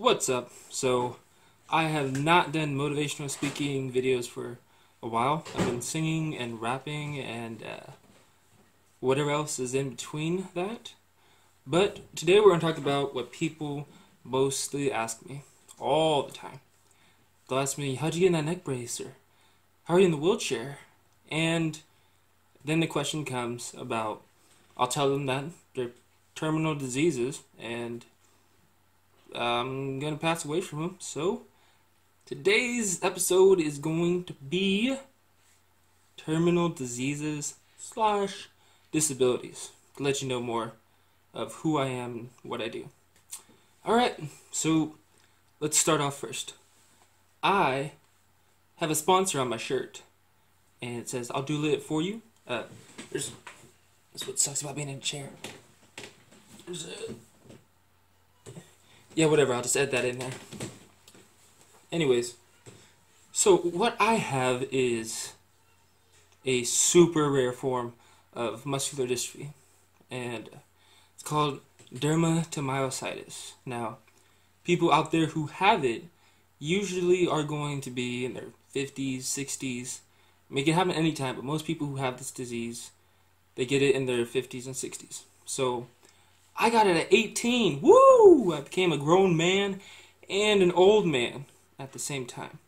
What's up? So, I have not done motivational speaking videos for a while. I've been singing and rapping and whatever else is in between that. But today we're going to talk about what people mostly ask me all the time. They'll ask me, how'd you get in that neck brace? Or how are you in the wheelchair? And then the question comes about, I'll tell them that they're terminal diseases and I'm gonna pass away from them. So today's episode is going to be terminal diseases slash disabilities to let you know more of who I am and what I do. Alright, so let's start off first. I have a sponsor on my shirt and it says, I'll do it for you. That's what sucks about being in a chair. Yeah, whatever, I'll just add that in there. Anyways, so what I have is a super rare form of muscular dystrophy, and it's called dermatomyositis. Now, people out there who have it usually are going to be in their 50s, 60s. I mean, it can happen anytime, but most people who have this disease, they get it in their 50s and 60s. So, I got it at 18. Woo! I became a grown man and an old man at the same time.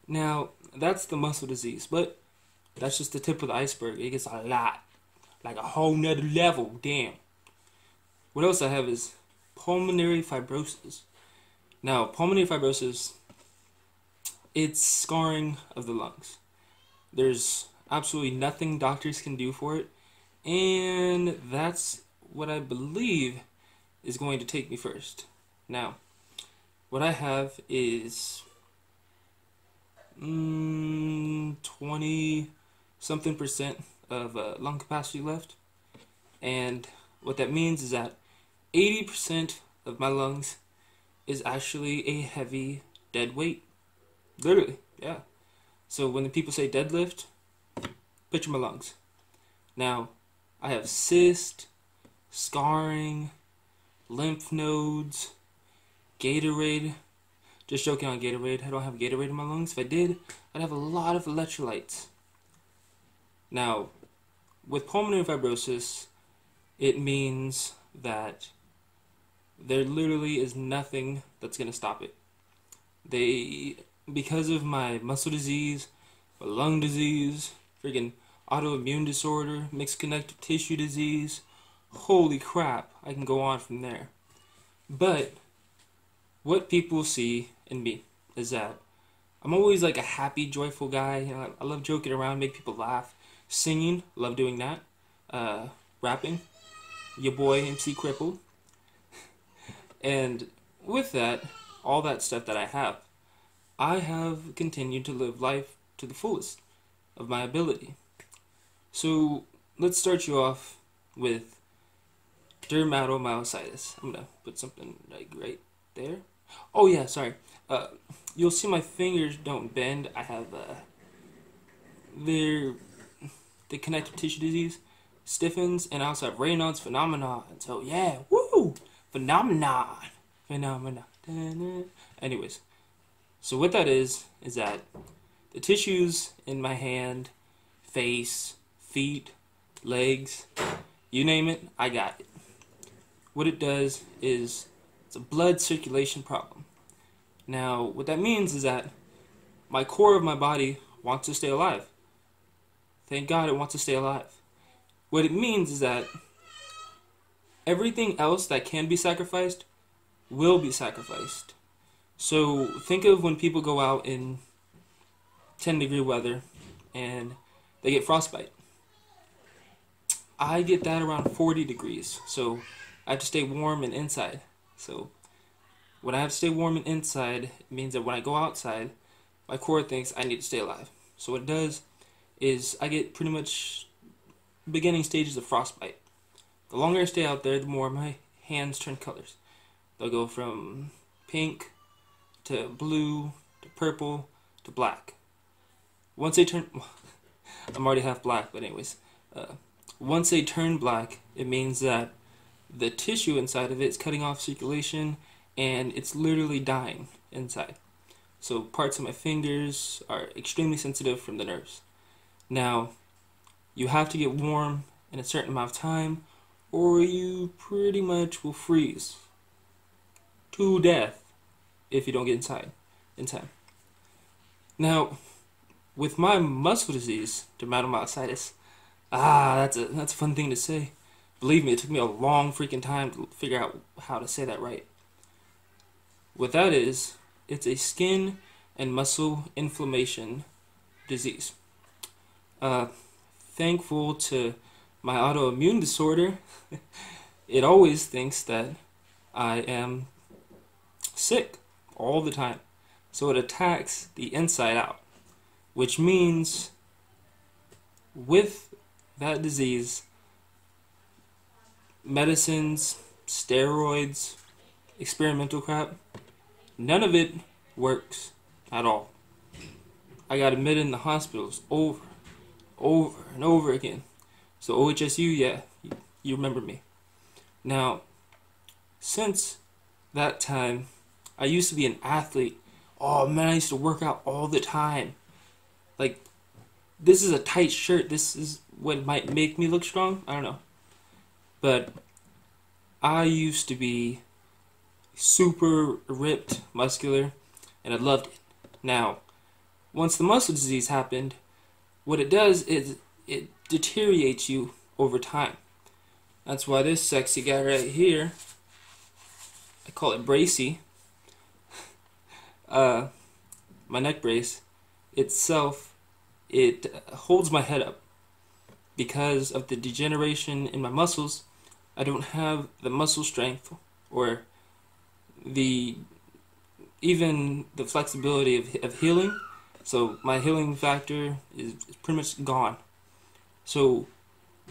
Now, that's the muscle disease, but that's just the tip of the iceberg. It gets a lot. Like a whole nother level. Damn. What else I have is pulmonary fibrosis. Now, pulmonary fibrosis, it's scarring of the lungs. There's absolutely nothing doctors can do for it, and that's what I believe is going to take me first. Now, what I have is 20 something percent of lung capacity left, and what that means is that 80% of my lungs is actually a heavy dead weight. Literally, yeah. So when the people say deadlift, picture my lungs. Now, I have cyst, scarring, lymph nodes, Gatorade. Just joking on Gatorade. I don't have Gatorade in my lungs. If I did, I'd have a lot of electrolytes. Now, with pulmonary fibrosis, it means that there literally is nothing that's going to stop it. Because of my muscle disease, my lung disease, freaking autoimmune disorder, mixed connective tissue disease, holy crap, I can go on from there. But what people see in me is that I'm always like a happy, joyful guy. You know, I love joking around, make people laugh. Singing, love doing that. Rapping, your boy MC Cripple. And with that, all that stuff that I have continued to live life to the fullest of my ability. So let's start you off with dermatomyositis. I'm gonna put something like right there. Oh yeah, sorry. You'll see my fingers don't bend. I have the connective tissue disease stiffens, and I also have Raynaud's phenomenon. So yeah, woo, phenomenon. Anyways, so what that is that the tissues in my hand, face, feet, legs, you name it, I got it. What it does is it's a blood circulation problem. Now, what that means is that my core of my body wants to stay alive. Thank God it wants to stay alive. What it means is that everything else that can be sacrificed will be sacrificed. So think of when people go out in 10-degree weather and they get frostbite. I get that around 40 degrees, so I have to stay warm and inside. So when I have to stay warm and inside, it means that when I go outside, my core thinks I need to stay alive. So what it does is I get pretty much beginning stages of frostbite. The longer I stay out there, the more my hands turn colors. They'll go from pink to blue to purple to black. Once they turn, I'm already half black, but anyways, once they turn black, it means that the tissue inside of it is cutting off circulation and it's literally dying inside. So parts of my fingers are extremely sensitive from the nerves. Now, you have to get warm in a certain amount of time, or you pretty much will freeze to death if you don't get inside in time. Now, with my muscle disease, dermatomyositis, that's a fun thing to say. Believe me, it took me a long freaking time to figure out how to say that right. What that is, it's a skin and muscle inflammation disease. Thankful to my autoimmune disorder, it always thinks that I am sick all the time. So it attacks the inside out, which means with that disease, medicines, steroids, experimental crap, none of it works at all. I got admitted in the hospitals over and over again. So OHSU, yeah, you remember me. Now, since that time, I used to be an athlete. Oh man, I used to work out all the time. Like, this is a tight shirt. This is what might make me look strong. I don't know. But I used to be super ripped, muscular, and I loved it. Now, once the muscle disease happened, what it does is it deteriorates you over time. That's why this sexy guy right here, I call it Bracy, my neck brace itself, it holds my head up. Because of the degeneration in my muscles, I don't have the muscle strength or even the flexibility of healing. So my healing factor is pretty much gone. So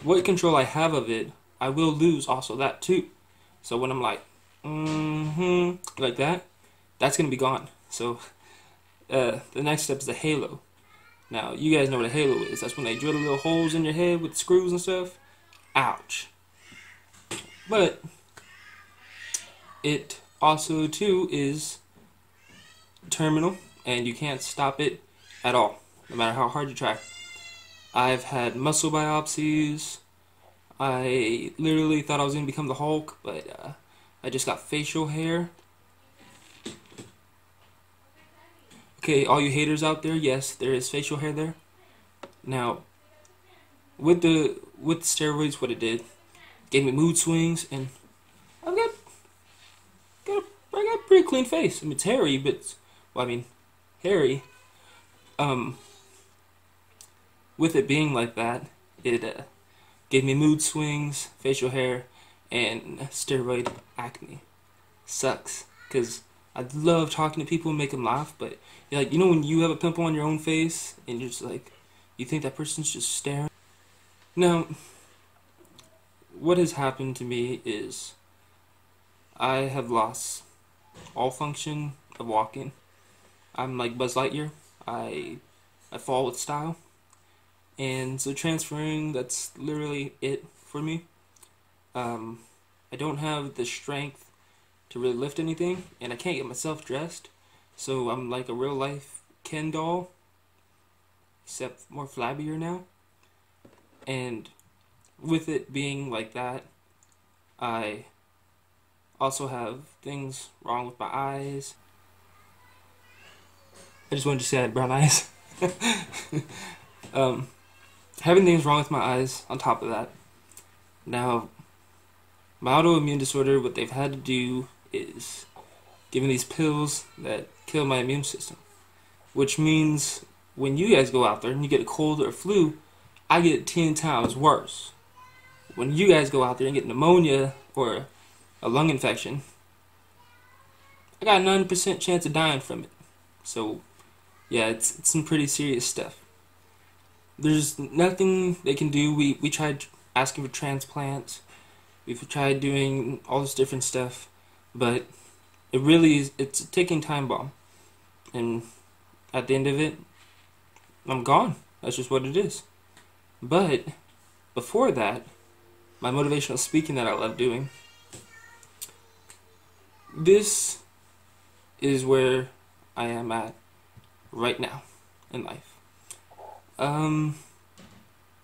what control I have of it, I will lose also that too. So when I'm like, like that, that's going to be gone. So the next step is the halo. Now, you guys know what a halo is. That's when they drill the little holes in your head with screws and stuff. Ouch. But it also too is terminal, and you can't stop it at all, no matter how hard you try. I've had muscle biopsies. I literally thought I was going to become the Hulk, but I just got facial hair. Okay, all you haters out there, yes, there is facial hair there. Now, with the steroids, what it did, gave me mood swings, and I got a pretty clean face. I mean, it's hairy, but hairy. With it being like that, it gave me mood swings, facial hair, and steroid acne. Sucks, because I love talking to people and make them laugh, but like, you know when you have a pimple on your own face and you're just like, you think that person's just staring? Now, what has happened to me is I have lost all function of walking. I'm like Buzz Lightyear. I fall with style. And so transferring, that's literally it for me. I don't have the strength to really lift anything, and I can't get myself dressed. So I'm like a real life Ken doll, except more flabbier now. And with it being like that, I also have things wrong with my eyes. I just wanted to say I had brown eyes. Having things wrong with my eyes on top of that. Now, my autoimmune disorder, what they've had to do is give me these pills that kill my immune system. Which means when you guys go out there and you get a cold or a flu, I get it 10 times worse. When you guys go out there and get pneumonia or a lung infection, I got a 9% chance of dying from it. So, yeah, it's some pretty serious stuff. There's nothing they can do. We tried asking for transplants. We've tried doing all this different stuff, but it really is, it's a ticking time bomb. And at the end of it, I'm gone. That's just what it is. But before that, my motivational speaking that I love doing, this is where I am at right now in life.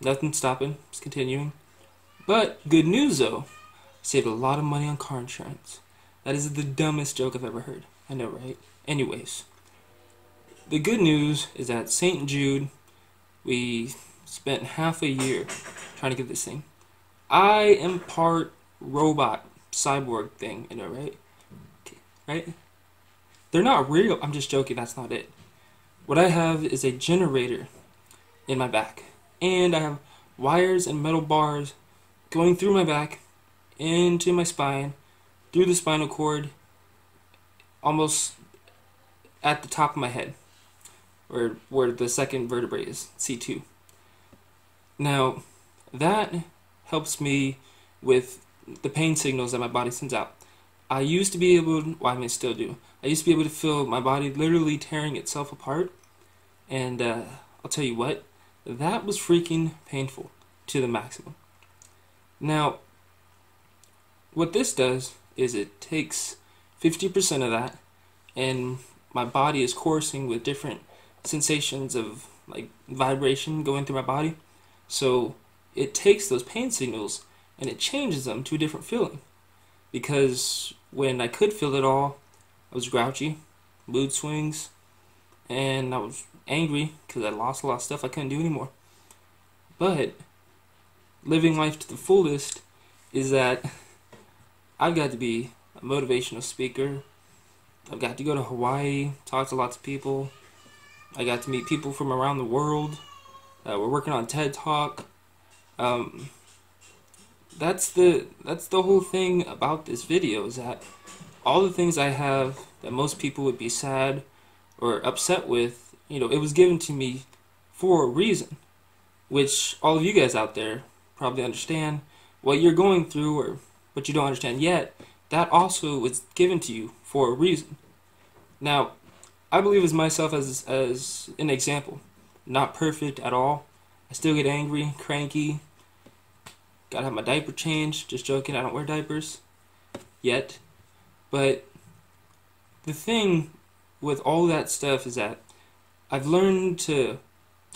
Nothing stopping, just continuing. But good news though, saved a lot of money on car insurance. That is the dumbest joke I've ever heard. I know, right? Anyways, the good news is that St. Jude, we spent half a year trying to get this thing. I am part robot cyborg thing, you know, right? Okay, right? They're not real. I'm just joking. That's not it. What I have is a generator in my back, and I have wires and metal bars going through my back, into my spine, through the spinal cord, almost at the top of my head, or where the second vertebrae is, C2. Now, that helps me with the pain signals that my body sends out. I used to be able to, well, I mean, still do. I used to be able to feel my body literally tearing itself apart, and I'll tell you what, that was freaking painful to the maximum. Now, what this does is it takes 50% of that, and my body is coursing with different sensations of like vibration going through my body. So it takes those pain signals and it changes them to a different feeling. Because when I could feel it all, I was grouchy, mood swings, and I was angry because I lost a lot of stuff I couldn't do anymore. But living life to the fullest is that I've got to be a motivational speaker. I've got to go to Hawaii, talk to lots of people. I got to meet people from around the world. We're working on TED Talk. That's the whole thing about this video, is that all the things I have that most people would be sad or upset with, you know, it was given to me for a reason, which all of you guys out there probably understand. What you're going through or what you don't understand yet, that also was given to you for a reason. Now, I believe as myself as an example. Not perfect at all. I still get angry, cranky. Gotta have my diaper changed. Just joking, I don't wear diapers yet. But the thing with all that stuff is that I've learned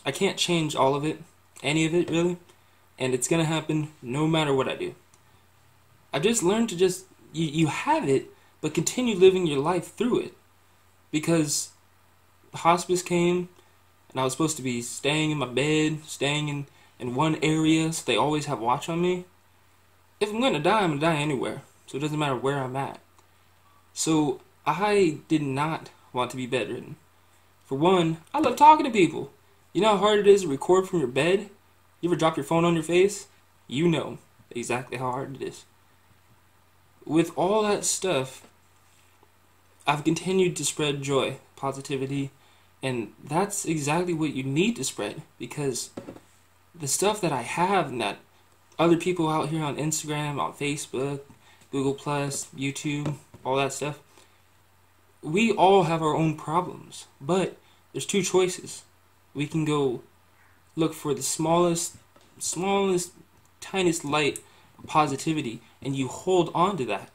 I can't change all of it, any of it really, and it's gonna happen no matter what I do. I've just learned to you have it, but continue living your life through it. Because hospice came, and I was supposed to be staying in my bed, staying in one area, so they always have watch on me. If I'm gonna die, I'm gonna die anywhere, so it doesn't matter where I'm at. So I did not want to be bedridden. For one, I love talking to people. You know how hard it is to record from your bed? You ever drop your phone on your face? You know exactly how hard it is. With all that stuff, I've continued to spread joy, positivity, and that's exactly what you need to spread, because the stuff that I have and that other people out here on Instagram, on Facebook, Google+, YouTube, all that stuff, we all have our own problems, but there's two choices. We can go look for the smallest, tiniest light of positivity, and you hold on to that.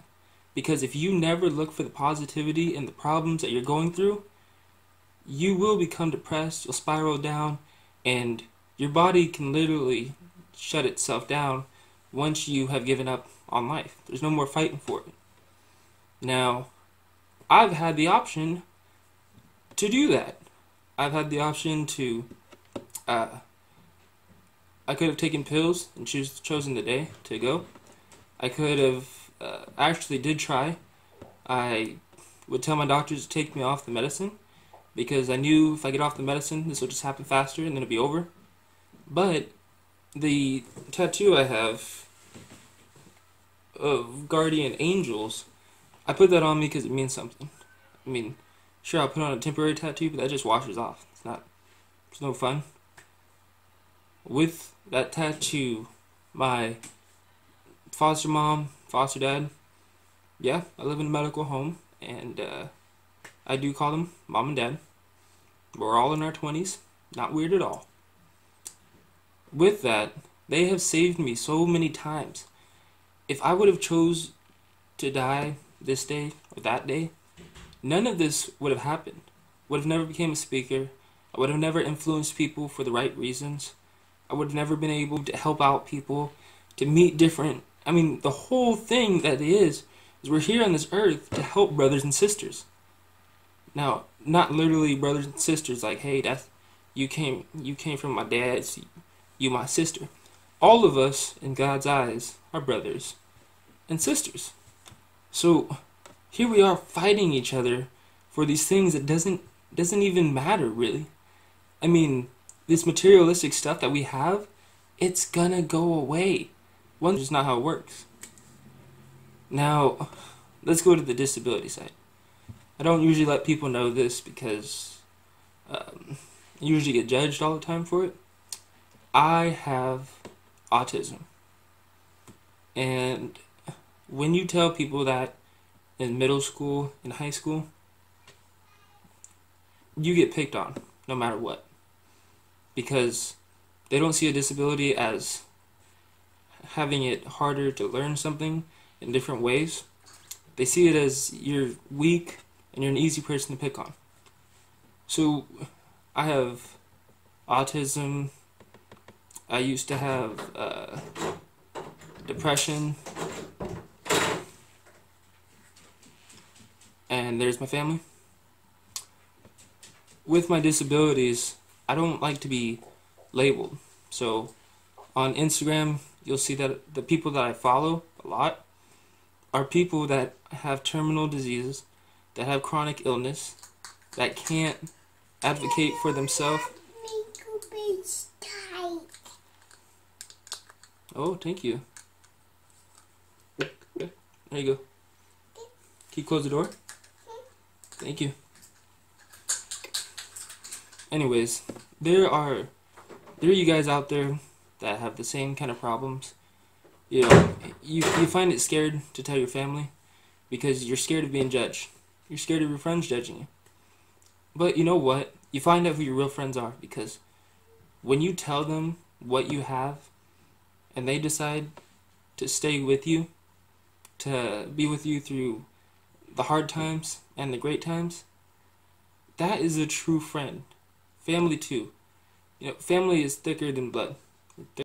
Because if you never look for the positivity in the problems that you're going through, you will become depressed, you'll spiral down, and your body can literally shut itself down once you have given up on life. There's no more fighting for it. Now, I've had the option to do that. I've had the option to, I could have taken pills and chosen the day to go. I could have, actually did try. I would tell my doctors to take me off the medicine, because I knew if I get off the medicine, this will just happen faster and then it'll be over. But the tattoo I have of guardian angels, I put that on me because it means something. I mean, sure, I'll put on a temporary tattoo, but that just washes off. It's no fun. With that tattoo, my foster mom, foster dad, yeah, I live in a medical home, and I do call them mom and dad. We're all in our 20s, not weird at all. With that, they have saved me so many times. If I would have chose to die this day or that day, none of this would have happened. Would have never became a speaker. I would have never influenced people for the right reasons. I would have never been able to help out people, to meet different. I mean, the whole thing that is we're here on this earth to help brothers and sisters. Now, not literally brothers and sisters like, hey, that's you came from my dad, so you my sister. All of us in God's eyes are brothers and sisters. So here we are fighting each other for these things that doesn't even matter really. I mean, this materialistic stuff that we have, it's gonna go away. One, just not how it works. Now, let's go to the disability side. I don't usually let people know this because I usually get judged all the time for it. I have autism. And when you tell people that in middle school and high school, you get picked on no matter what. Because they don't see a disability as having it harder to learn something in different ways. They see it as you're weak and you're an easy person to pick on. So I have autism. I used to have depression. And there's my family. With my disabilities, I don't like to be labeled. So on Instagram, you'll see that the people that I follow a lot are people that have terminal diseases, that have chronic illness, that can't advocate for themselves. Oh, thank you. There you go. Can you close the door? Thank you. Anyways, there are you guys out there that have the same kind of problems. You know, you find it scared to tell your family because you're scared of being judged. You're scared of your friends judging you. But you know what? You find out who your real friends are because when you tell them what you have and they decide to stay with you, to be with you through the hard times and the great times, that is a true friend. Family too. You know, family is thicker than blood.